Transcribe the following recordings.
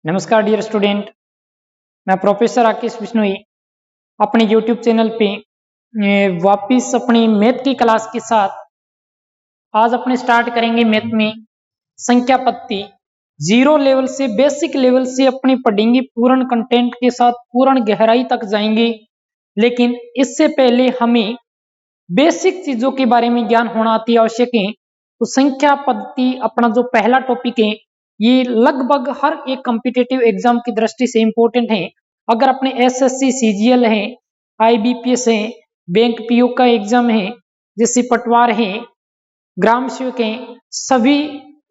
नमस्कार dear student, मैं professor Rakesh Bishnoi अपने यूट्यूब चैनल पे वापस अपनी मैथ की क्लास के साथ आज अपने स्टार्ट करेंगे। मैथ में संख्या पत्ती जीरो लेवल से बेसिक लेवल से अपनी पढ़ेंगे, पूर्ण कंटेंट के साथ पूर्ण गहराई तक जाएंगे। लेकिन इससे पहले हमें बेसिक चीजों के बारे में ज्ञान होना अति आवश्यक है। तो संख्या पद्धति अपना जो पहला टॉपिक है, ये लगभग हर एक कॉम्पिटिटिव एग्जाम की दृष्टि से इंपॉर्टेंट है। अगर अपने एसएससी सीजीएल है, आईबीपीएस है, बैंक पीओ का एग्जाम है, जैसे पटवार है, ग्राम सेवक है, सभी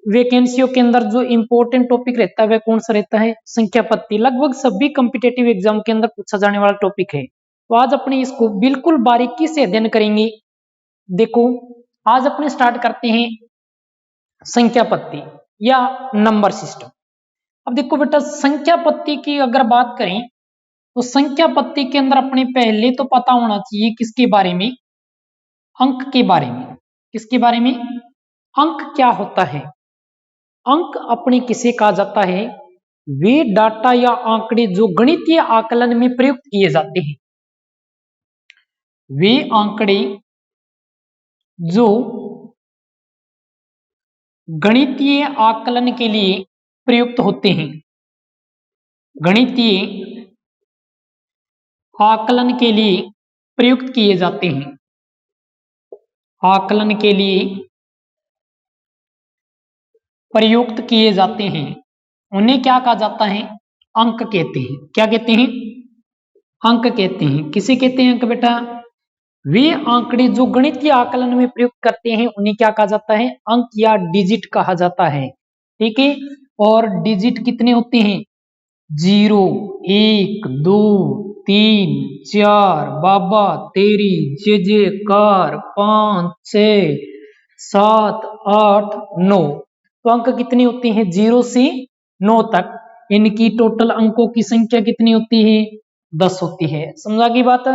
वैकेंसियों के अंदर जो इंपॉर्टेंट टॉपिक रहता है वह कौन सा रहता है? संख्या पद्धति। लगभग सभी कॉम्पिटिटिव एग्जाम के अंदर पूछा जाने वाला टॉपिक है। तो आज अपने इसको बिल्कुल बारीकी से अध्ययन करेंगे। देखो, आज अपने स्टार्ट करते हैं संख्या पद्धति या नंबर सिस्टम। अब देखो बेटा, संख्या पद्धति की अगर बात करें तो संख्या पद्धति के अंदर अपने पहले तो पता होना चाहिए किसके बारे में? अंक के बारे में। किसके बारे में? अंक क्या होता है? अंक अपने किसे कहा जाता है? वे डाटा या आंकड़े जो गणितीय आकलन में प्रयुक्त किए जाते हैं। वे आंकड़े जो गणितीय आकलन के लिए प्रयुक्त होते हैं। गणितीय आकलन के लिए प्रयुक्त किए जाते हैं। आकलन के लिए प्रयुक्त किए जाते हैं, उन्हें क्या कहा जाता है? अंक कहते हैं। क्या कहते हैं? अंक कहते हैं। किसे कहते हैं अंक बेटा? वे आंकड़े जो गणितीय आकलन में प्रयुक्त करते हैं उन्हें क्या कहा जाता है? अंक या डिजिट कहा जाता है। ठीक है। और डिजिट कितने होते हैं? 0, 1, 2, 3, 4, बाबा तेरी, जय जयकार, 5, 6, 7, 8, 9। तो अंक कितने होते हैं? 0 से 9 तक। इनकी टोटल अंकों की संख्या कितनी होती है? 10 होती है। समझा की बात?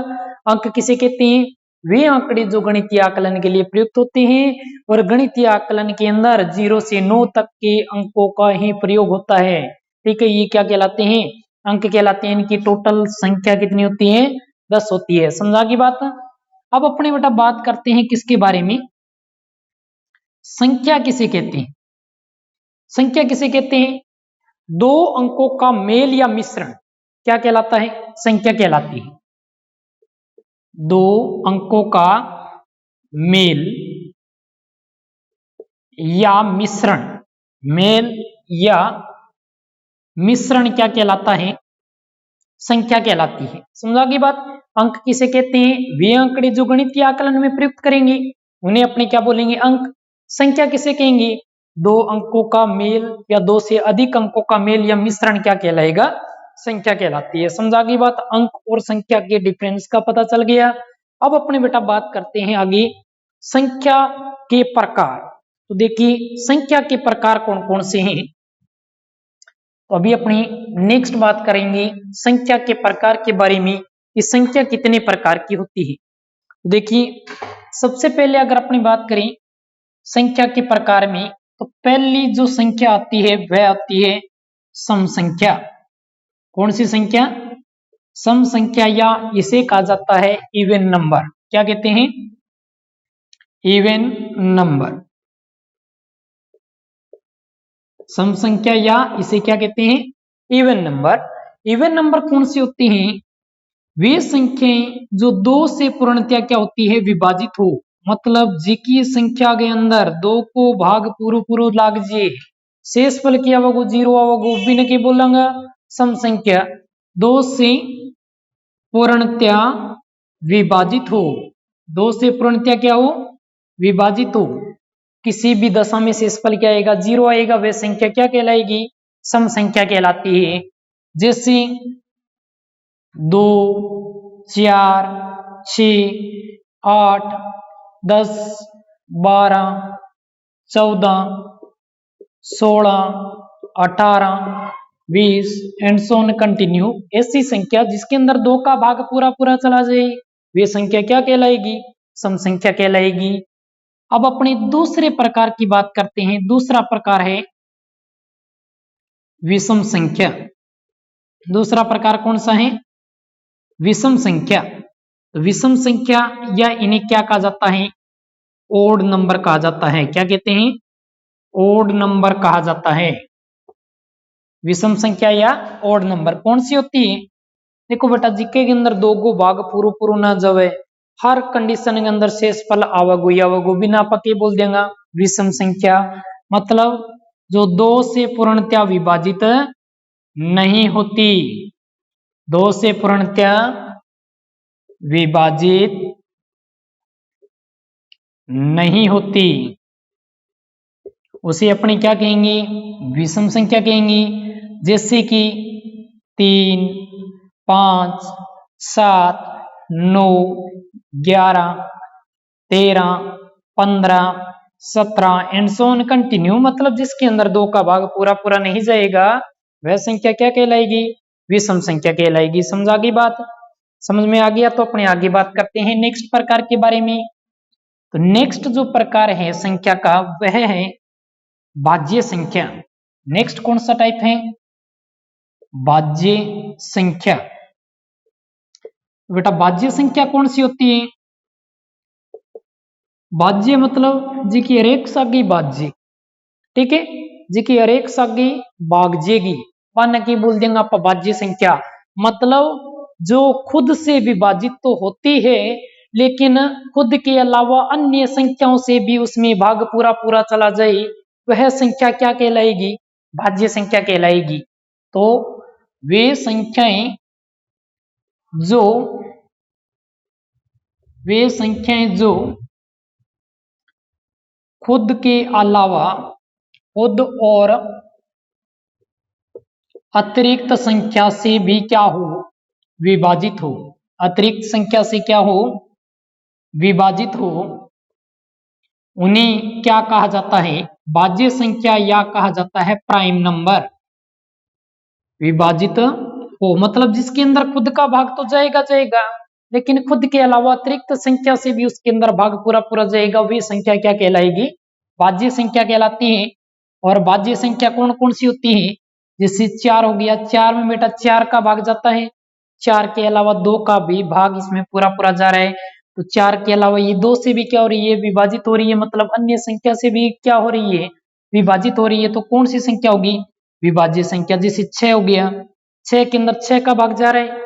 अंक किसे कहते हैं? वे आंकड़े जो गणितीय आकलन के लिए प्रयुक्त होते हैं, और गणितीय आकलन के अंदर 0 से 9 तक के अंकों का ही प्रयोग होता है। ठीक है। ये क्या कहलाते हैं? अंक कहलाते हैं। इनकी टोटल संख्या कितनी होती है? 10 होती है। समझा की बात? अब अपने बेटा बात करते हैं किसके बारे में? संख्या किसे कहते हैं? संख्या किसे कहते हैं? दो अंकों का मेल या मिश्रण क्या कहलाता है? संख्या कहलाती है। दो अंकों का मेल या मिश्रण, मेल या मिश्रण क्या कहलाता है? संख्या कहलाती है। समझा की बात? अंक किसे कहते हैं? वे आंकड़े जो गणितीय आकलन में प्रयुक्त करेंगे उन्हें अपने क्या बोलेंगे? अंक। संख्या किसे कहेंगे? दो अंकों का मेल या दो से अधिक अंकों का मेल या मिश्रण क्या कहलाएगा? संख्या कहलाती है। समझा की बात? अंक और संख्या के डिफरेंस का पता चल गया। अब अपने बेटा बात करते हैं आगे संख्या के प्रकार। तो देखिए, संख्या के प्रकार कौन कौन से हैं? तो अभी अपनी नेक्स्ट बात करेंगे संख्या के प्रकार के बारे में कि संख्या कितने प्रकार की होती है। देखिए, सबसे पहले अगर अपनी बात करें संख्या के प्रकार में, तो पहली जो संख्या आती है वह आती है सम संख्या। कौन सी संख्या? सम संख्या, या इसे कहा जाता है इवन नंबर। क्या कहते हैं? Even number. सम संख्या या इसे क्या कहते हैं? Even number. इवन नंबर कौन सी होती हैं? वे संख्याएं जो दो से पूर्णतया क्या होती है? विभाजित हो। मतलब जी की संख्या के अंदर दो को भाग पूरो पूरो लाग जे, शेष फल की आवगो 0 आवगो बिन के बोलेंगे सम संख्या। दो से पूर्णतया विभाजित हो। दो से पूर्णतया क्या हो? विभाजित हो। किसी भी दशा में शेषफल क्या आएगा? 0 आएगा। वह संख्या क्या कहलाएगी? सम संख्या कहलाती है। जैसे 2, 4, 6, 8, 10, 12, 14, 16, 18, 20 एंड सो ऑन कंटिन्यू। ऐसी संख्या जिसके अंदर 2 का भाग पूरा पूरा चला जाए वे संख्या क्या कहलाएगी? सम संख्या कहलाएगी। अब अपने दूसरे प्रकार की बात करते हैं। दूसरा प्रकार है विषम संख्या। दूसरा प्रकार कौन सा है? विषम संख्या। विषम संख्या या इन्हें क्या कहा जाता है? ओड नंबर कहा जाता है। क्या कहते हैं? ओड नंबर कहा जाता है। विषम संख्या या ओड नंबर कौन सी होती है? देखो बेटा, जीके के अंदर दो गो भाग पूरो पूरो ना जावे, हर कंडीशन के अंदर शेषफल आवगो या आवगो बिना पके बोल देगा विषम संख्या। मतलब जो दो से पूर्णतया विभाजित नहीं होती, दो से पूर्णतया विभाजित नहीं होती, उसे अपने क्या कहेंगे? विषम संख्या कहेंगे। जैसे कि 3, 5, 7, 9, 11, 13, 15, 17 एंड सो ऑन कंटिन्यू। मतलब जिसके अंदर दो का भाग पूरा पूरा नहीं जाएगा वह संख्या क्या कहलाएगी? विषम संख्या कहलाएगी। समझा गई बात? समझ में आ गया तो अपने आगे बात करते हैं नेक्स्ट प्रकार के बारे में। तो नेक्स्ट जो प्रकार है संख्या का वह है भाज्य संख्या। नेक्स्ट कौन सा टाइप है? भाज्य संख्या। बेटा भाज्य संख्या कौन सी होती है? भाज्य मतलब जी की हरेक सागी भाज्य, ठीक है, जी की हरेक सागी भागजेगी, वन की बोल देंगे आप भाज्य संख्या। मतलब जो खुद से विभाजित तो होती है लेकिन खुद के अलावा अन्य संख्याओं से भी उसमें भाग पूरा पूरा चला जाए वह संख्या क्या कहलाएगी? भाज्य संख्या कहलाएगी। तो वे संख्याएं जो खुद के अलावा खुद और अतिरिक्त संख्या से भी क्या हो? विभाजित हो। अतिरिक्त संख्या से क्या हो? विभाजित हो, उन्हें क्या कहा जाता है? भाज्य संख्या या कहा जाता है प्राइम नंबर। विभाजित हो मतलब जिसके अंदर खुद का भाग तो जाएगा जाएगा लेकिन खुद के अलावा अतिरिक्त संख्या से भी उसके अंदर भाग पूरा पूरा जाएगा, वे संख्या क्या कहलाएगी? भाज्य संख्या कहलाती है। और भाज्य संख्या कौन कौन सी होती है? जैसे 4 हो गया, 4 में बेटा 4 का भाग जाता है, 4 के अलावा 2 का भी भाग इसमें पूरा पूरा जा रहा है। तो 4 के अलावा ये 2 से भी क्या हो रही है? विभाजित हो रही है। मतलब अन्य संख्या से भी क्या हो रही है? विभाजित हो रही है। तो कौन सी संख्या होगी? विभाज्य संख्या। जैसे 6 हो गया, 6 के अंदर 6 का भाग जा रहा है,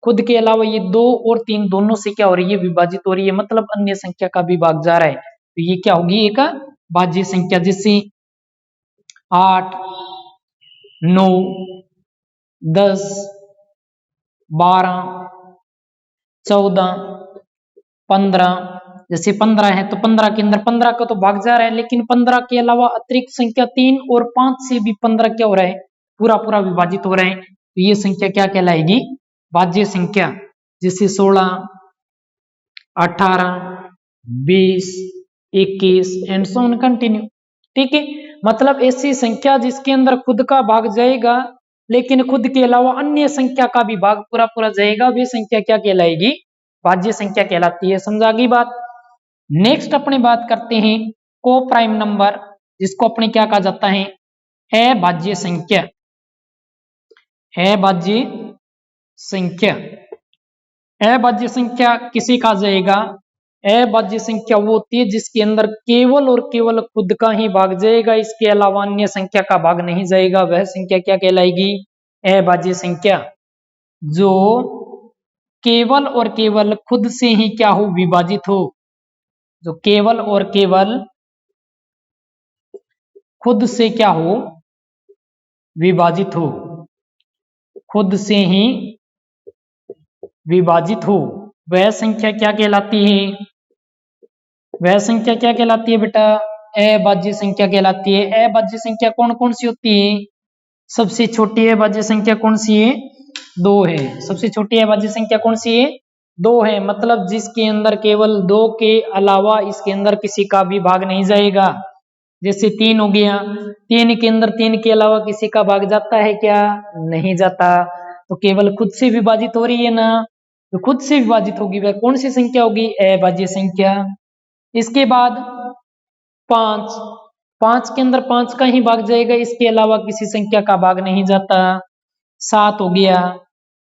खुद के अलावा ये 2 और 3 दोनों से क्या हो रही है? विभाजित हो रही है। मतलब अन्य संख्या का भी भाग जा रहा है। तो ये क्या होगी? एक भाज्य संख्या। जैसे 8, 9, 10, 12, 14, 15। जैसे 15 है तो 15 के अंदर 15 का तो भाग जा रहा है लेकिन 15 के अलावा अतिरिक्त संख्या 3 और 5 से भी 15 क्या हो रहा है? पूरा पूरा विभाजित हो रहा है। तो ये संख्या क्या कहलाएगी? भाज्य संख्या। जैसे 16, 18, 20, 21 एंड सो ऑन कंटिन्यू, ठीक है। मतलब ऐसी संख्या जिसके अंदर खुद का भाग जाएगा लेकिन खुद के अलावा अन्य संख्या का भी भाग पूरा पूरा जाएगा, वे संख्या क्या कहलाएगी? भाज्य संख्या कहलाती है। समझा गई बात? नेक्स्ट अपने बात करते हैं को प्राइम नंबर, जिसको अपने क्या कहा जाता है? अभाज्य संख्या। अभाज्य संख्या। अभाज्य संख्या किसे कहा जाएगा? अभाज्य संख्या वो होती है जिसके अंदर केवल और केवल खुद का ही भाग जाएगा, इसके अलावा अन्य संख्या का भाग नहीं जाएगा। वह संख्या क्या कहलाएगी? अभाज्य संख्या। जो केवल और केवल खुद से ही क्या हो? विभाजित हो। जो केवल और केवल खुद से क्या हो? विभाजित हो। खुद से ही विभाजित हो, वह संख्या क्या कहलाती है? वह संख्या क्या कहलाती है बेटा? अभाज्य संख्या कहलाती है। अभाज्य संख्या कौन कौन सी होती है? सबसे छोटी अभाज्य संख्या कौन सी है? 2 है। सबसे छोटी अभाज्य संख्या कौन सी है? 2 है। मतलब जिसके अंदर केवल 2 के अलावा इसके अंदर किसी का भी भाग नहीं जाएगा। जैसे 3 हो गया, 3 के अंदर 3 के अलावा किसी का भाग जाता है क्या? नहीं जाता। तो केवल खुद से विभाजित हो रही है ना, तो खुद से विभाजित होगी वह कौन सी संख्या होगी? अभाज्य संख्या। इसके बाद 5, 5 के अंदर 5 का ही भाग जाएगा, इसके अलावा किसी संख्या का भाग नहीं जाता। 7 हो गया,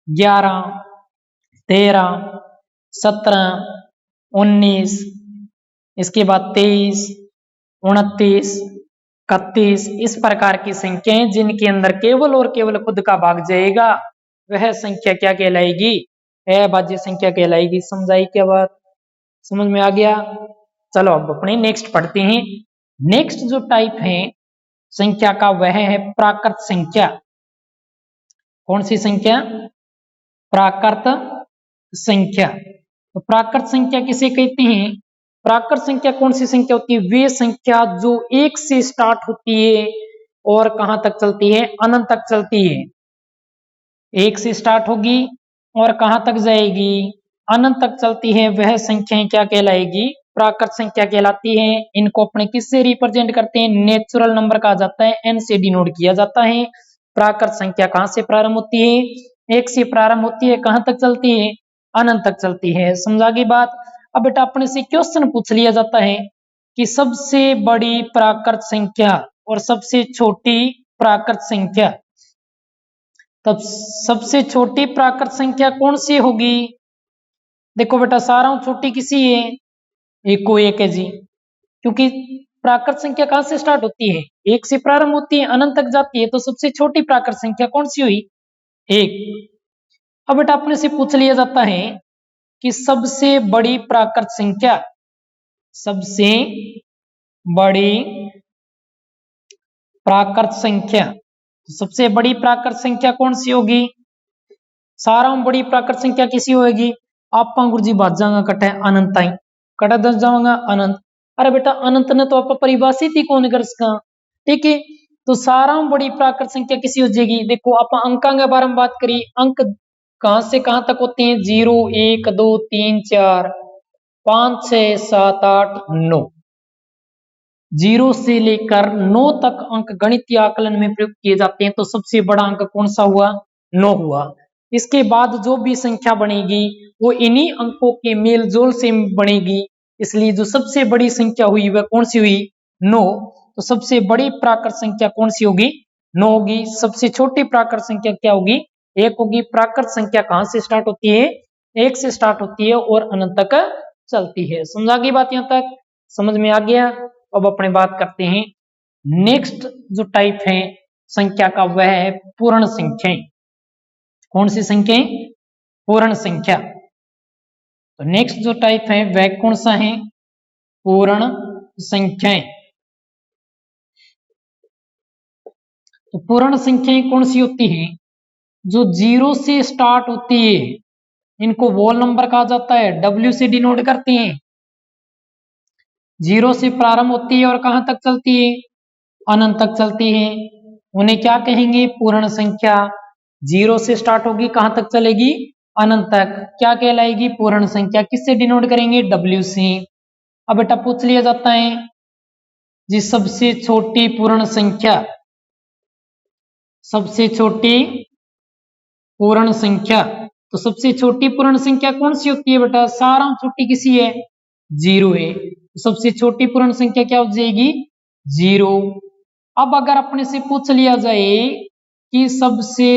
11, 13, 17, 19, इसके बाद 23, 29, 31, इस प्रकार की संख्याएं जिनके अंदर केवल और केवल खुद का भाग जाएगा, वह संख्या क्या कहलाएगी? अभाज्य संख्या कहलाएगी। समझाई क्या बात? समझ में आ गया? चलो अब अपने नेक्स्ट पढ़ते हैं। नेक्स्ट जो टाइप है संख्या का वह है प्राकृत संख्या। कौन सी संख्या? प्राकृत संख्या। तो प्राकृत संख्या किसे कहते हैं? प्राकृत संख्या कौन सी संख्या होती है? वे संख्या जो 1 से स्टार्ट होती है और कहां तक चलती है? अनंत तक चलती है। 1 से स्टार्ट होगी और कहां तक जाएगी? अनंत तक चलती है। वह संख्याएं क्या कहलाएगी? प्राकृत संख्या कहलाती है। इनको अपने किससे रिप्रेजेंट करते हैं? नेचुरल नंबर कहा जाता है, n से डिनोट किया जाता है। प्राकृत संख्या कहां से प्रारंभ होती है? 1 से प्रारंभ होती है। कहां तक चलती है? अनंत तक चलती है। समझा गई बात? अब बेटा अपने से क्वेश्चन पूछ लिया जाता है कि सबसे बड़ी प्राकृत संख्या और सबसे छोटी प्राकृत संख्या, तब सबसे छोटी प्राकृत संख्या कौन सी होगी? देखो बेटा सारा छोटी किसी है? 1 को 1 है जी, क्योंकि प्राकृत संख्या कहां से स्टार्ट होती है? 1 से प्रारंभ होती है, अनंत तक जाती है। तो सबसे छोटी प्राकृत संख्या कौन सी हुई? 1। अब बेटा अपने से पूछ लिया जाता है कि सबसे बड़ी प्राकृत संख्या, सबसे बड़ी प्राकृत संख्या, सबसे बड़ी प्राकृत संख्या कौन सी होगी? सारा बड़ी प्राकृत संख्या किसी होगी? आप गुरुजी बात जाऊंगा कटे अनंत आई कटा दस जाऊंगा अनंत। अरे बेटा अनंत ने तो आप परिभाषित ही कौन कर सका? ठीक है, तो सारा बड़ी प्राकृत संख्या किसी हो जाएगी। देखो आप अंकों के बारे में बात करी, अंक कहां से कहां तक होते हैं? 0, 1, 2, 3, 4, 5, 6, 7, 8, 9। 0 से लेकर 9 तक अंक गणितीय आकलन में प्रयुक्त किए जाते हैं। तो सबसे बड़ा अंक कौन सा हुआ? 9 हुआ। इसके बाद जो भी संख्या बनेगी वो इन्हीं अंकों के मेल जोल से बनेगी, इसलिए जो सबसे बड़ी संख्या हुई वह कौन सी हुई? 9। तो सबसे बड़ी प्राकृत संख्या कौन सी होगी? 9 होगी। सबसे छोटी प्राकृत संख्या क्या होगी? 1 होगी। प्राकृत संख्या कहां से स्टार्ट होती है? 1 से स्टार्ट होती है और अनंत तक चलती है। समझा गई बात? यहां तक समझ में आ गया? अब अपने बात करते हैं नेक्स्ट जो टाइप है संख्या का, वह है पूर्ण संख्याएं। कौन सी संख्याएं? पूर्ण संख्या। तो नेक्स्ट जो टाइप है वह कौन सा है? पूर्ण संख्याएं। तो पूर्ण संख्याएं कौन सी होती है? जो 0 से स्टार्ट होती है, इनको वोल नंबर कहा जाता है, W से डिनोट करते हैं। 0 से प्रारंभ होती है और कहां तक चलती है? अनंत तक चलती है। उन्हें क्या कहेंगे? पूर्ण संख्या। 0 से स्टार्ट होगी, कहां तक चलेगी? अनंत तक। क्या कहलाएगी? पूर्ण संख्या। किससे डिनोट करेंगे? W से। अब बेटा पूछ लिया जाता है जी सबसे छोटी पूर्ण संख्या, सबसे छोटी पूर्ण संख्या। तो सबसे छोटी पूर्ण संख्या कौन सी होती है बेटा? सारा छोटी किसी है? 0 है। तो सबसे छोटी पूर्ण संख्या क्या हो जाएगी? 0। अब अगर अपने से पूछ लिया जाए कि सबसे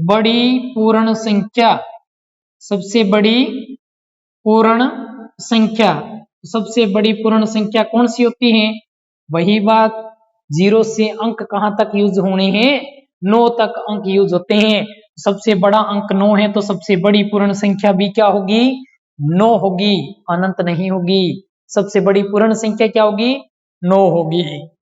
बड़ी पूर्ण संख्या, सबसे बड़ी पूर्ण संख्या, सबसे बड़ी पूर्ण संख्या कौन सी होती है? वही बात, 0 से अंक कहां तक यूज होने हैं? 9 तक अंक यूज होते हैं। सबसे बड़ा अंक 9 है, तो सबसे बड़ी पूर्ण संख्या भी क्या होगी? 9 होगी, अनंत नहीं होगी। सबसे बड़ी पूर्ण संख्या क्या होगी? 9 होगी।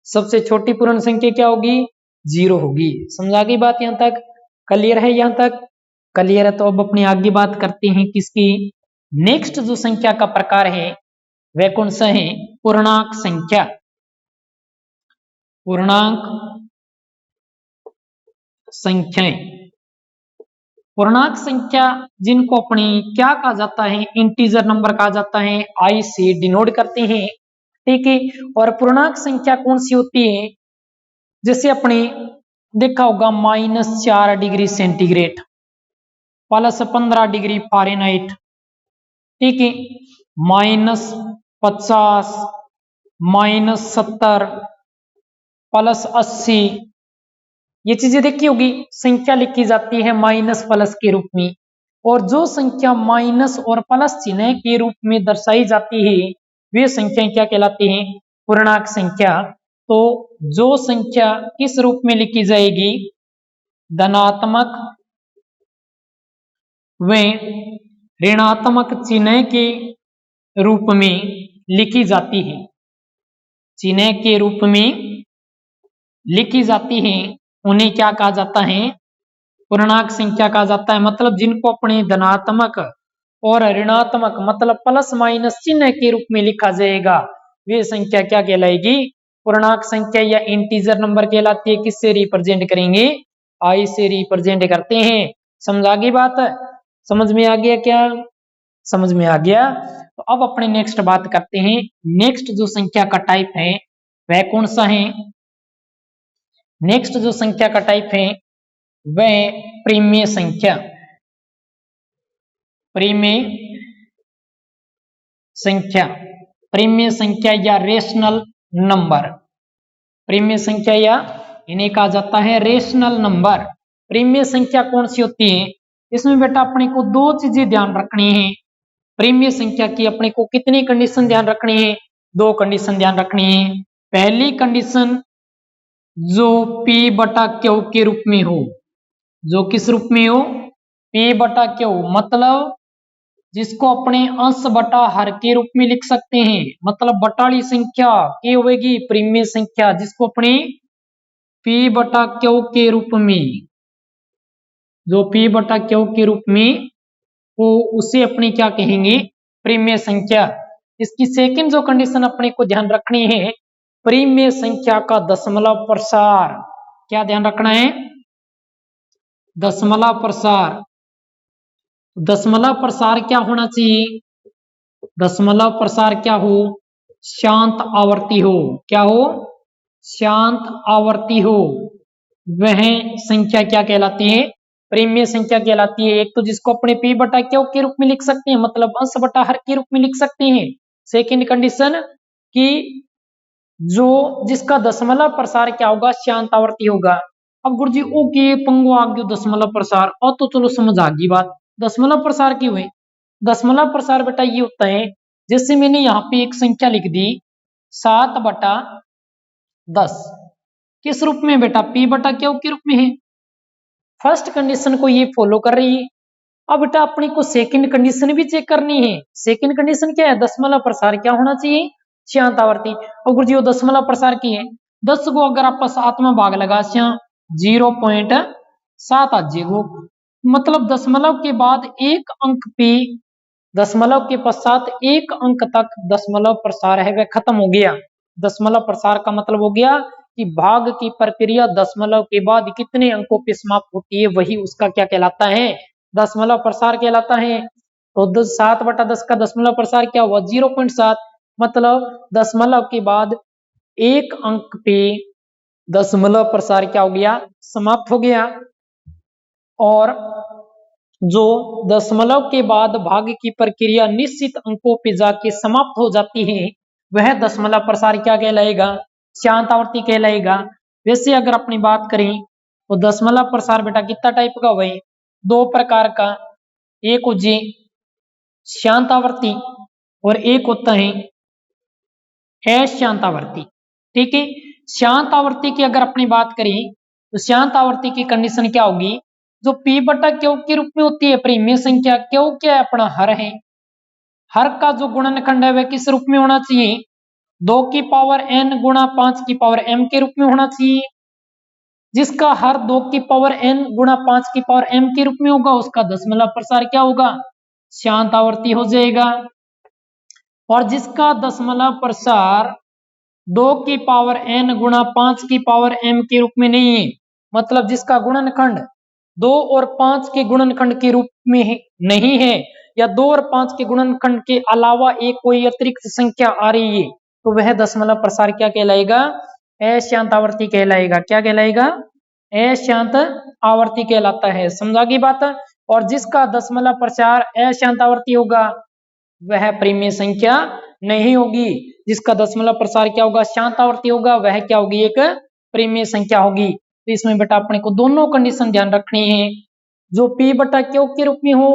सबसे छोटी पूर्ण संख्या क्या होगी? 0 होगी। समझा गई बात? यहां तक क्लियर है? यहां तक क्लियर है। तो अब अपनी आगे बात करते हैं किसकी? नेक्स्ट जो संख्या का प्रकार है वह कौन सा है? पूर्णांक संख्या। पूर्णांक संख्याएं। पूर्णांक संख्या जिनको अपनी क्या कहा जाता है? इंटीजर नंबर कहा जाता है, आई से डिनोट करते हैं। ठीक है। और पूर्णांक संख्या कौन सी होती है? जैसे अपने देखा होगा -4 डिग्री सेंटीग्रेड, +15 डिग्री फ़ारेनहाइट, ठीक है, -50, -70, प्लस 80, ये चीजें देखी होगी। संख्या लिखी जाती है माइनस प्लस के रूप में, और जो संख्या माइनस और प्लस चिन्ह के रूप में दर्शाई जाती है वे संख्या क्या कहलाती हैं? पूर्णांक संख्या। तो जो संख्या किस रूप में लिखी जाएगी? धनात्मक व ऋणात्मक चिन्ह के रूप में लिखी जाती है, चिन्ह के रूप में लिखी जाती है, उन्हें क्या कहा जाता है? पूर्णांक संख्या कहा जाता है। मतलब जिनको अपने धनात्मक और ऋणात्मक मतलब प्लस माइनस चिन्ह के रूप में लिखा जाएगा वे संख्या क्या कहलाएगी? पूर्णांक संख्या या इंटीजर नंबर कहलाती है। किससे रिप्रेजेंट करेंगे? आई से रिप्रेजेंट करते हैं। समझ आ गई बात? समझ में आ गया क्या? समझ में आ गया। तो अब अपने नेक्स्ट बात करते हैं। नेक्स्ट जो संख्या का टाइप है वह कौन सा है? नेक्स्ट जो संख्या का टाइप है वह प्रीमेय संख्या। प्रीमेय संख्या, प्रीमेय संख्या या रेशनल नंबर। प्रीमेय संख्या या इन्हें कहा जाता है रेशनल नंबर। प्रीमेय संख्या कौन सी होती है? इसमें बेटा अपने को दो चीजें ध्यान रखनी है। प्रीमेय संख्या की अपने को कितनी कंडीशन ध्यान रखनी है? दो कंडीशन ध्यान रखनी है। पहली कंडीशन जो P बटा Q के रूप में हो, जो किस रूप में हो? P बटा Q, मतलब जिसको अपने अंश बटा हर के रूप में लिख सकते हैं। मतलब बटाली संख्या क्या होगी? प्रीमेय संख्या, जिसको अपने P बटा Q के रूप में, जो P बटा Q के रूप में वो उसे अपने क्या कहेंगे? प्रीमेय संख्या। इसकी सेकंड जो कंडीशन अपने को ध्यान रखनी है, प्रीमेय संख्या का दशमलव प्रसार। क्या ध्यान रखना है? दशमलव प्रसार। दशमलव प्रसार क्या होना चाहिए? दशमलव प्रसार क्या हो? शांत आवर्ती हो। क्या हो? शांत आवर्ती हो। वह संख्या क्या कहलाती है? प्रीमेय संख्या कहलाती है। एक तो जिसको अपने P बटा Q के रूप में लिख सकते हैं, मतलब अंश बटा हर के रूप में लिख सकते हैं। सेकंड कंडीशन कि जो जिसका दशमलव प्रसार क्या होगा? शांत आवर्ती होगा। अब गुरुजी ओके पंगो आ गयो दशमलव प्रसार, और तो चलो समझ आ गई बात। दशमलव प्रसार क्यों है? दशमलव प्रसार बेटा ये होता है, जैसे मैंने यहाँ पे एक संख्या लिख दी 7 बटा 10, किस रूप में बेटा? P बटा Q के रूप में है। फर्स्ट कंडीशन को ये फॉलो कर रही है। अब बेटा अपने को सेकंड कंडीशन भी चेक करनी है। सेकंड कंडीशन क्या है? दशमलव प्रसार क्या होना चाहिए? शांत आवर्ती। और गुरुजी वो दशमलव प्रसार की है 10 को अगर आप 7 में भाग लगा 0.7 आ जाएगा। मतलब दशमलव के बाद एक अंक पे, दशमलव के पश्चात एक अंक तक दशमलव प्रसार है वह खत्म हो गया। दशमलव प्रसार का मतलब हो गया कि भाग की प्रक्रिया दशमलव के बाद कितने अंकों पे समाप्त होती है, वही उसका क्या कहलाता है? दशमलव प्रसार कहलाता है। तो 7 बटा 10 का दशमलव प्रसार क्या हुआ? 0.7। मतलब दशमलव के बाद एक अंक पे दशमलव प्रसार क्या हो गया? समाप्त हो गया। और जो दशमलव के बाद भाग की प्रक्रिया निश्चित अंकों पे जाके समाप्त हो जाती है वह दशमलव प्रसार क्या कहलाएगा? शांत आवर्ती कहलाएगा। वैसे अगर अपनी बात करें तो दशमलव प्रसार बेटा कितना टाइप का हुआ? दो प्रकार का। एक हो जी शांत आवर्ती और एक होता है अशांत आवर्ती। ठीक है, शांत आवर्ती की अगर अपनी बात करें तो शांत आवर्ती की कंडीशन क्या होगी? जो P बटा Q के रूप में होती है प्रीमेय संख्या। Q क्या है? अपना हर है। हर का जो गुणनखंड है वह किस रूप में होना चाहिए? 2 की पावर n गुणा 5 की पावर m के रूप में होना चाहिए। जिसका हर 2 की पावर n गुणा 5 की पावर m के रूप में होगा उसका दशमलव प्रसार क्या होगा? शांत आवर्ती हो जाएगा। और जिसका दशमलव प्रसार 2 की पावर n गुणा 5 की पावर m के रूप में नहीं है, मतलब जिसका गुणनखंड 2 और 5 के गुणनखंड के रूप में नहीं है, या 2 और 5 के गुणनखंड के अलावा एक कोई अतिरिक्त संख्या आ रही है, तो वह दशमलव प्रसार क्या कहलाएगा? अशांत आवर्ती कहलाएगा। क्या कहलाएगा? अशांत आवर्ती कहलाता है। समझा गई बात? और जिसका दशमलव प्रसार अशांत आवर्ती होगा वह प्रीमेय संख्या नहीं होगी। जिसका दशमलव प्रसार क्या होगा? शांत आवर्ती होगा, वह क्या होगी? एक परिमेय संख्या होगी। तो इसमें बेटा अपने को दोनों कंडीशन ध्यान रखनी है, जो P बटा Q के रूप में हो,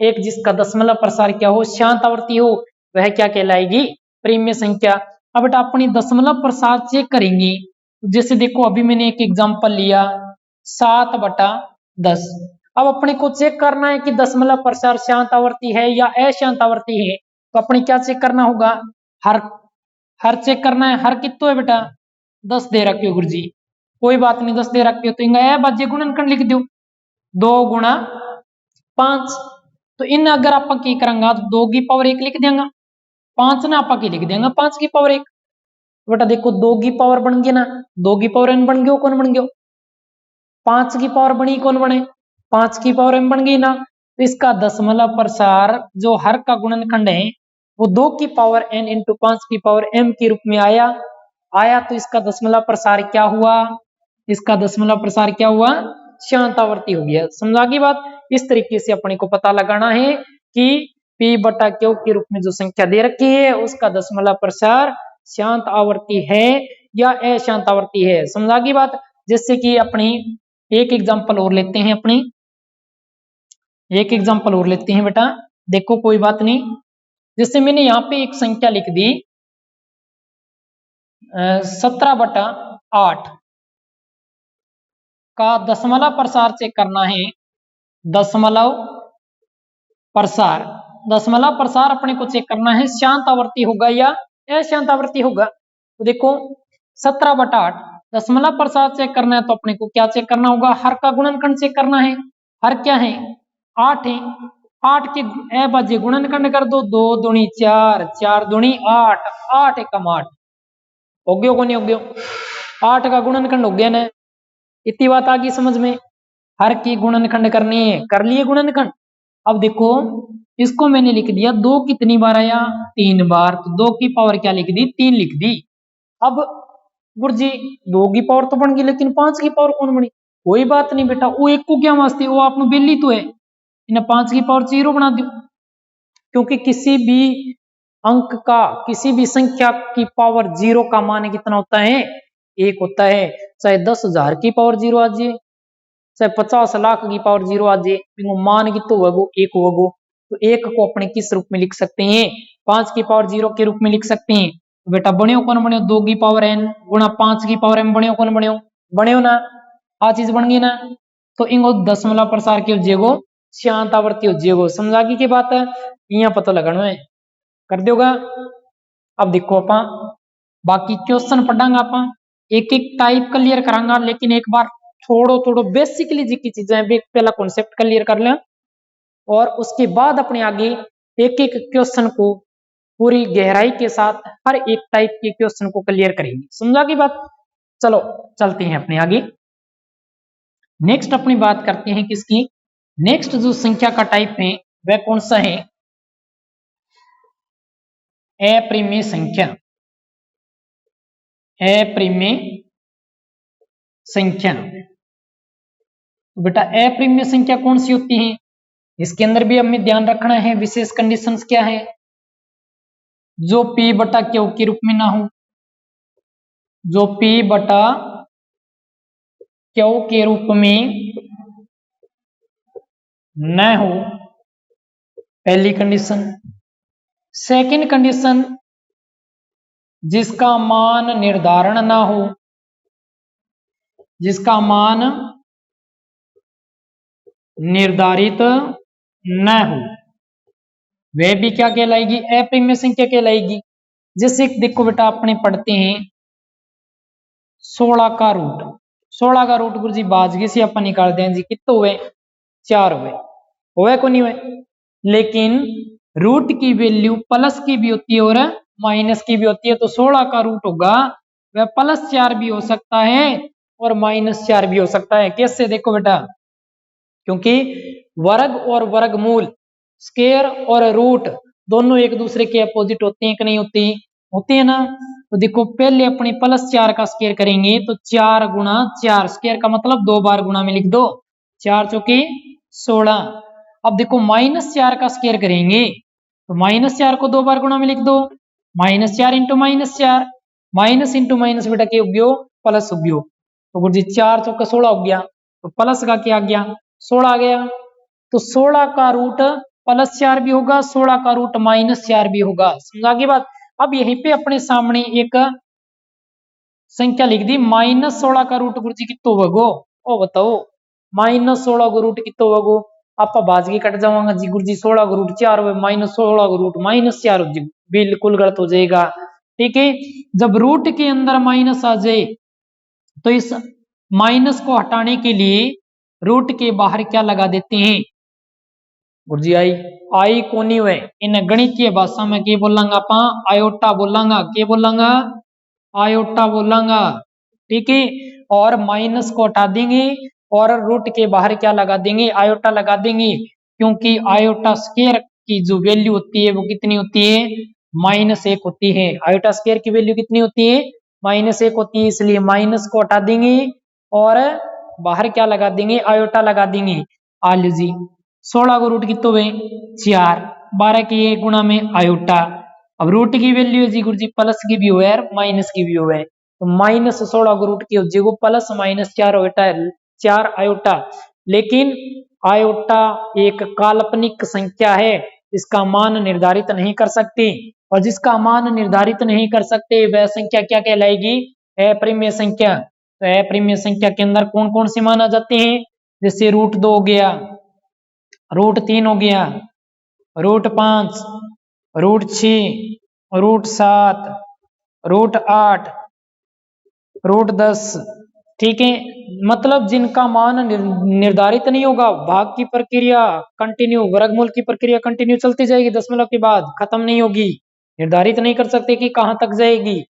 एक जिसका दशमलव प्रसार क्या हो, शांत आवर्ती हो, वह क्या कहलाएगी, परिमेय संख्या। अब बेटा अपनी दशमलव प्रसार चेक करेंगे, जैसे देखो अभी मैंने एक एग्जांपल लिया 7/10। अब अपने को चेक करना है कि दशमलव प्रसार शांत आवर्ती है या अशांत आवर्ती है। तो अपने क्या चेक करना होगा, हर चेक करना है। हर कितो है बेटा 10 दे रखे हो गुरुजी, कोई बात नहीं 10 दे रखे हो तो इनका बाज्य गुणनखंड लिख दो 2 गुणा 5। तो इन अगर आप की करेंगे तो 2 की पावर 1 लिख देंगे, 5 ना आप लिख देंगे 5 की पावर 1। बेटा देखो 2 की पावर बन गई ना, 2 की पावर n बन गयो, कौन बन गयो, 5 की पावर बनी कौन बने, 5 की पावर m बन गई ना। तो इसका दशमलव प्रसार जो हर का गुणनखंड है वो 2 की पावर n इंटू 5 की पावर m के रूप में आया। तो इसका दशमलव प्रसार क्या हुआ, इसका दशमलव प्रसार क्या हुआ, शांत आवर्ती हो गया। समझा की बात। इस तरीके से अपने को पता लगाना है कि P बटा Q के रूप में जो संख्या दे रखी है उसका दशमलव प्रसार शांत आवर्ती है या अशांत आवर्ती है। समझा की बात। जैसे कि अपनी एक एग्जांपल और लेते हैं, एक एग्जांपल और लेते हैं बेटा, देखो कोई बात नहीं। जैसे मैंने यहाँ पे एक संख्या लिख दी 17/8 का दशमलव प्रसार चेक करना है। दशमलव प्रसार अपने को चेक करना है, शांत आवर्ती होगा या अशांत आवर्ती होगा। तो देखो 17/8 दशमलव प्रसार चेक करना है तो अपने को क्या चेक करना होगा, हर का गुणनखंड चेक करना है। हर क्या है, 8 है। 8 के अभाज्य गुणनखंड कर दो, 2 दूनी 4, 4 दूनी 8, 8 एकम 8 हो गयो को नहीं हो गयो, 8 का गुणनखंड हो गया ना। इतनी बात आ गई समझ में। हर की गुणनखंड करनी है, कर लिए गुणनखंड। अब देखो इसको मैंने लिख दिया 2 कितनी बार आया, 3 बार, तो 2 की पावर क्या लिख दी, 3 लिख दी। अब गुरुजी 2 की पावर तो बन गई लेकिन 5 की पावर कौन बनी, कोई बात नहीं बेटा, वो एक को क्या वास्ते, वो आपने बेली तो है, इन्हें 5 की पावर 0 बना दो। क्योंकि किसी भी अंक का, किसी भी संख्या की पावर 0 का मान कितना होता है, 1 होता है। चाहे 10,000 की पावर 0 आ जाए, चाहे 50 लाख की पावर 0 आ जाए, मान कितना होगा, 1 होगा। तो 1 को अपने किस रूप में लिख सकते हैं, 5 की पावर 0 के रूप में लिख सकते हैं। तो बेटा बने कौन बने, 2 की पावर n गुणा 5 की पावर m, बने कौन बने ना, आ चीज बन गई ना। तो इनको दशमलव प्रसार के जेगो शांत आवर्ती हो जेगो। समझा की बात है, यहाँ पता लगाना है, कर दोगा। अब देखो अपा बाकी क्वेश्चन पढ़ांगा, अपा एक एक टाइप क्लियर करांगा, लेकिन एक बार थोड़ो बेसिकली जी की चीजें पहला कॉन्सेप्ट क्लियर कर लें और उसके बाद अपने आगे एक एक क्वेश्चन को पूरी गहराई के साथ हर एक टाइप के क्वेश्चन को क्लियर करेंगे। समझा की बात। चलो चलते हैं अपने आगे। नेक्स्ट अपनी बात करते हैं किसकी, नेक्स्ट जो संख्या का टाइप है वह कौन सा है, अप्रिमेय संख्या। अप्रिमेय संख्या, तो बेटा अप्रिमेय संख्या कौन सी होती है, इसके अंदर भी हमें ध्यान रखना है। विशेष कंडीशंस क्या है, जो P बटा Q के रूप में ना हो, जो P बटा Q के रूप में न हो, पहली कंडीशन। सेकंड कंडीशन, जिसका मान निर्धारण ना हो, जिसका मान निर्धारित न हो, वह भी क्या कहलाएगी, अप्रिमेय संख्या कहलाएगी। जैसे देखो बेटा अपने पढ़ते हैं 16 का रूट, 16 का रूट गुरुजी बाजगी से अपन निकालते हैं जी, कितने हुए, 4 हुए को नहीं हुए। लेकिन रूट की वैल्यू प्लस की भी होती है और माइनस की भी होती है। तो 16 का रूट होगा वह +4 भी हो सकता है और -4 भी हो सकता है। कैसे, देखो बेटा, क्योंकि वर्ग और वर्गमूल, स्क्वायर और रूट दोनों एक दूसरे के अपोजिट होते हैं कि नहीं होती, होते हैं ना। तो देखो पहले अपने +4 का स्क्वायर करेंगे तो 4 गुणा 4, स्क्वायर का मतलब 2 बार गुणा में लिख दो, 4 चौके 16। अब देखो -4 का स्क्वायर करेंगे तो -4 को 2 बार गुणा में लिख दो, -4 इंटू -4, माइनस इंटू माइनस बेटा क्या उग्यो, प्लस उग्यो। तो गुरुजी 4 चौका 16 हो गया, तो प्लस का क्या आ गया 16 आ गया। तो 16 का रूट +4 भी होगा, 16 का रूट -4 भी होगा। समझा की बात। अब यहीं पे अपने सामने एक संख्या लिख दी, -16 का रूट गुरुजी कितो होगो, ओ बताओ -16 का रूट कितो होगो। आपा भाजगी कट जावांगा जी गुरुजी 16 का रूट 4 हो, -16 का रूट -4 हो जी, बिल्कुल गलत हो जाएगा। ठीक है, जब रूट के अंदर माइनस आ जाए तो इस माइनस को हटाने के लिए रूट के बाहर क्या लगा देते हैं गुरुजी आई कोनी हुए। इन गणितीय भाषा में क्या बोलांगा आपा आयोटा बोलांगा, क्या बोलांगा आयोटा बोलांगा। ठीक है, और माइनस को हटा देंगे और रूट के बाहर क्या लगा देंगे आयोटा लगा देंगे, क्योंकि आयोटा स्क्वायर की जो वैल्यू होती है वो कितनी होती है -1 होती है। आयोटा स्क्वायर की वैल्यू कितनी होती है -1 होती है, इसलिए माइनस को हटा देंगे और बाहर क्या लगा देंगे आयोटा लगा देंगे। आलू जी 16 को रूट कितो हुए 4, 12 की गुणा में आयोटा। अब रूट की वैल्यू है जी गुरुजी प्लस की भी हुआ है माइनस की भी हुआ है, तो -16 को रूट की हो जाएगा प्लस -4 होता है 4 आयोटा। लेकिन आयोटा एक काल्पनिक संख्या है, इसका मान निर्धारित नहीं कर सकते, और जिसका मान निर्धारित नहीं कर सकते वह संख्या क्या कहलाएगी अपरिमेय संख्या। तो अपरिमेय संख्या के अंदर कौन कौन से मान आ जाते हैं, जैसे √2 हो गया, √3 हो गया, √5, √6, √7, √8, √10। ठीक है, मतलब जिनका मान निर्धारित नहीं होगा, भाग की प्रक्रिया कंटिन्यू, वर्गमूल की प्रक्रिया कंटिन्यू चलती जाएगी, दशमलव के बाद खत्म नहीं होगी, निर्धारित नहीं कर सकते कि कहां तक जाएगी,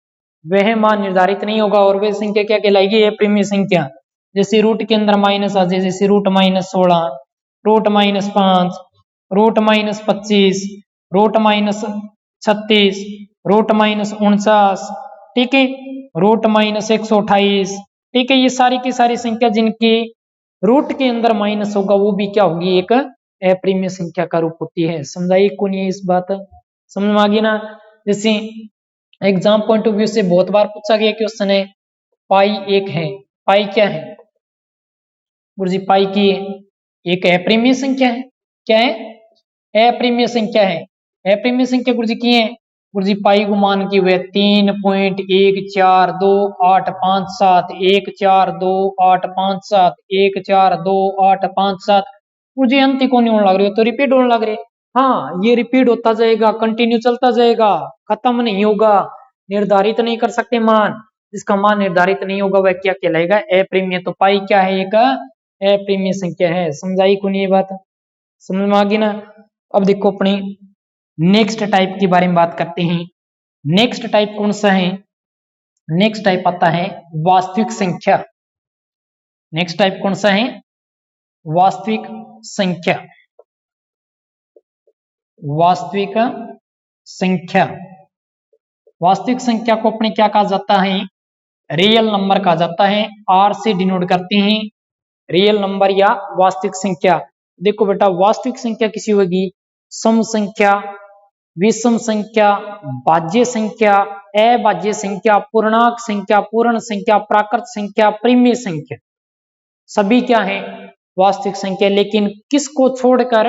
वह मान निर्धारित नहीं होगा, और वह संख्या क्या कहलाएगी अपरिमेय संख्या। जैसे रूट के अंदर माइनस आ जाए, जैसे √-16, √-5, √-25, √-36, √-49, ठीक है, √-128। ठीक है, ये सारी की सारी संख्या जिनकी रूट के अंदर माइनस होगा वो भी क्या होगी एक अपरिमेय संख्या का रूप होती है। समझाइए कौन ये इस बात समझ में आ गई ना। जैसे एग्जाम पॉइंट ऑफ व्यू से बहुत बार पूछा गया क्वेश्चन है, पाई 1 है, पाई क्या है गुरुजी पाई की एक अपरिमेय संख्या है, क्या है अपरिमेय संख्या है। अपरिमेय संख्या गुरुजी की है, गुरुजी पाई को मान की हुए 3.14285714287 14285714287 मुझे अंत को नहीं होने लग रही हो तो रिपीट होने लग रहे। हाँ, ये रिपीट होता जाएगा, कंटिन्यू चलता जाएगा, खत्म नहीं होगा, निर्धारित नहीं कर सकते मान, जिसका मान निर्धारित नहीं होगा वह क्या कहलाएगा अपरिमेय। तो पाई क्या है एक अपरिमेय संख्या है। समझाई कौन ये बात, समझ में आ गई ना। अब देखो अपनी नेक्स्ट टाइप के बारे में बात करते हैं। नेक्स्ट टाइप कौन सा है, नेक्स्ट टाइप आता है वास्तविक संख्या। नेक्स्ट टाइप कौन सा है वास्तविक संख्या। वास्तविक संख्या, वास्तविक संख्या को अपने क्या कहा जाता है रियल नंबर कहा जाता है, आर से डिनोट करते हैं रियल नंबर या वास्तविक संख्या। देखो बेटा वास्तविक संख्या किसी होगी सम संख्या, विषम संख्या, भाज्य संख्या, अभाज्य संख्या, पूर्णांक संख्या, पूर्ण संख्या, प्राकृत संख्या, परिमेय संख्या, सभी क्या है वास्तविक संख्या। लेकिन किसको छोड़कर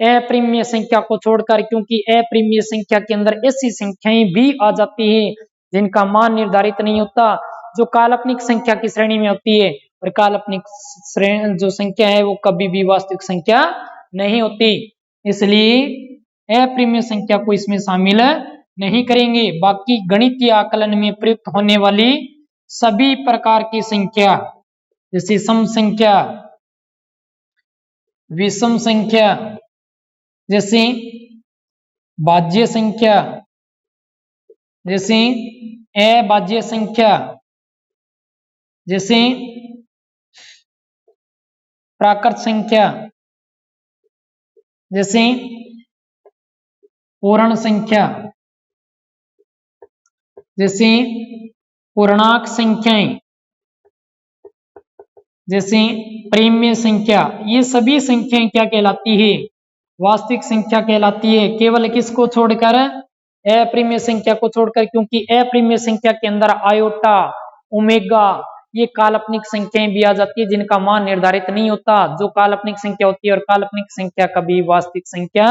अपरिमेय संख्या को छोड़कर, क्योंकि अपरिमेय संख्या के अंदर ऐसी संख्याएं भी आ जाती है जिनका मान निर्धारित नहीं होता, जो काल्पनिक संख्या की श्रेणी में होती है, और काल्पनिक श्रेणी जो संख्या है वो कभी भी वास्तविक संख्या नहीं होती, इसलिए अपरिमेय संख्या को इसमें शामिल नहीं करेंगे। बाकी गणितीय आकलन में प्रयुक्त होने वाली सभी प्रकार की संख्या जैसे सम संख्या, विषम संख्या, जैसे भाज्य संख्या, जैसे अभाज्य संख्या, जैसे प्राकृत संख्या, जैसे पूर्ण संख्या, जैसे पूर्णांक संख्याएं, जैसे परिमेय संख्या, ये सभी संख्याएं क्या कहलाती है वास्तविक संख्या कहलाती है। केवल किसको छोड़कर अपरिमेय संख्या को छोड़कर, क्योंकि अपरिमेय संख्या के अंदर आयोटा, ओमेगा, ये काल्पनिक संख्याएं भी आ जाती है जिनका मान निर्धारित नहीं होता। जो काल्पनिक संख्या होती है और काल्पनिक संख्या कभी वास्तविक संख्या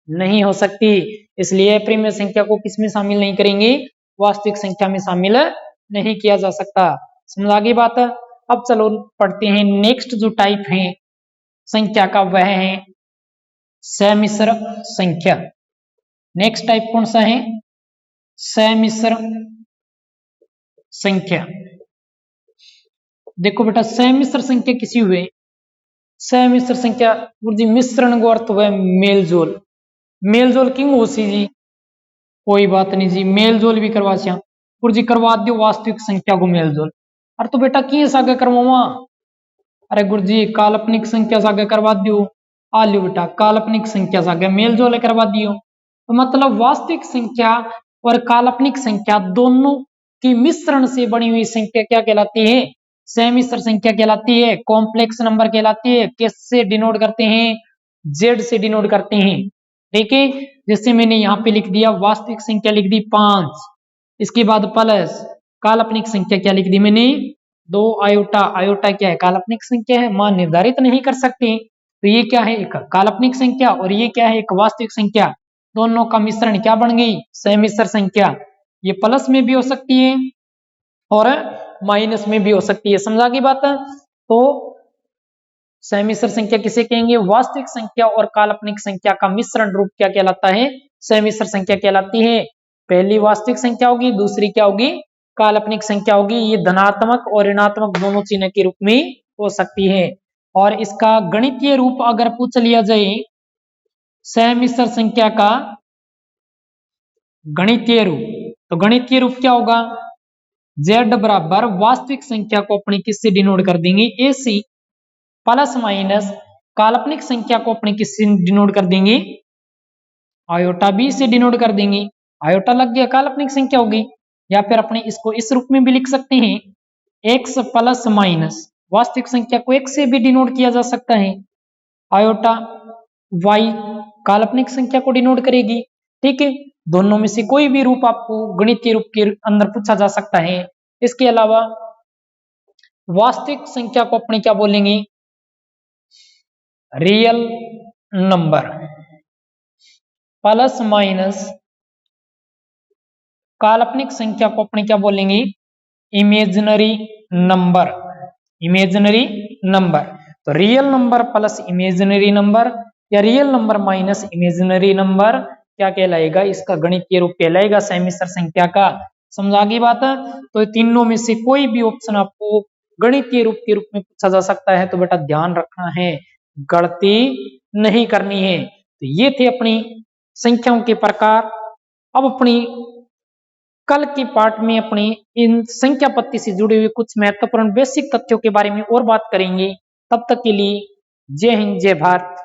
नहीं हो सकती, इसलिए अप्रिमेय संख्या को किसमें शामिल नहीं करेंगे, वास्तविक संख्या में शामिल नहीं किया जा सकता। समझ आ गई बात। अब चलो पढ़ते हैं नेक्स्ट जो टाइप है संख्या का, वह है समिश्र संख्या। नेक्स्ट टाइप कौन सा है, समिश्र संख्या। देखो बेटा समिश्र संख्या किसी हुए, समिश्र संख्या गुरुजी मिश्रण को अर्थ हुआ मेलजोल। मेलजोल क्यों हो सी जी, कोई बात नहीं जी, मेलजोल भी करवा सिया गुरुजी, करवा दो वास्तविक संख्या को मेलजोल। अरे तो बेटा किए सागे करवावा, अरे गुरुजी काल्पनिक संख्या सागे करवा दियो, आ लियो बेटा काल्पनिक संख्या सागे मेलजोल करवा दियो। तो मतलब वास्तविक संख्या और काल्पनिक संख्या दोनों की मिश्रण से बनी हुई संख्या क्या कहलाती है, समिश्र संख्या कहलाती है, कॉम्प्लेक्स नंबर कहलाती है। किससे डिनोट करते हैं, जेड से डिनोट करते हैं। ठीक है, जैसे मैंने यहाँ पे लिख दिया वास्तविक संख्या लिख दी 5, इसके बाद प्लस काल्पनिक संख्या क्या लिख दी मैंने 2 आयोटा। आयोटा क्या है, काल्पनिक संख्या है, मान निर्धारित नहीं कर सकते, तो ये क्या है एक काल्पनिक संख्या और ये क्या है एक वास्तविक संख्या, दोनों का मिश्रण क्या बन गई, समिश्र संख्या। ये प्लस में भी हो सकती है और माइनस में भी हो सकती है। समझा की बात। तो समिश्र संख्या किसे कहेंगे, वास्तविक संख्या और काल्पनिक संख्या का मिश्रण रूप क्या कहलाता है, समिश्र संख्या कहलाती है। पहली वास्तविक संख्या होगी, दूसरी क्या होगी, काल्पनिक संख्या होगी। ये धनात्मक और ऋणात्मक दोनों चिन्ह के रूप में हो सकती है। और इसका गणितीय रूप अगर पूछ लिया जाए, समिश्र संख्या का गणितीय रूप, तो गणितीय रूप क्या होगा, z बराबर वास्तविक संख्या को अपनी किससे डिनोट कर देंगे, ए सी, प्लस माइनस काल्पनिक संख्या को अपने किससे डिनोट कर देंगे, आयोटा बी से डिनोट कर देंगे। आयोटा लग गया काल्पनिक संख्या होगी। या फिर अपने इसको इस रूप में भी लिख सकते हैं, x प्लस माइनस वास्तविक संख्या को x से भी डिनोट किया जा सकता है, आयोटा y काल्पनिक संख्या को डिनोट करेगी। ठीक है, दोनों में से कोई भी रूप आपको गणितीय रूप के अंदर पूछा जा सकता है। इसके अलावा वास्तविक संख्या को अपने क्या बोलेंगे, रियल नंबर, प्लस माइनस काल्पनिक संख्या को अपने क्या बोलेंगे, इमेजिनरी नंबर, इमेजिनरी नंबर। तो real number plus imaginary number या real number minus imaginary number क्या कहलाएगा, इसका गणितीय रूप कहलाएगा समिश्र संख्या का। समझा गई बात। तो तीनों में से कोई भी ऑप्शन आपको गणितीय रूप के रूप में पूछा जा सकता है, तो बेटा ध्यान रखना है, गलती नहीं करनी है। तो ये थे अपनी संख्याओं के प्रकार। अब अपनी कल के पार्ट में अपनी इन संख्या पत्ती से जुड़े हुए कुछ महत्वपूर्ण बेसिक तथ्यों के बारे में और बात करेंगे। तब तक के लिए जय हिंद, जय भारत,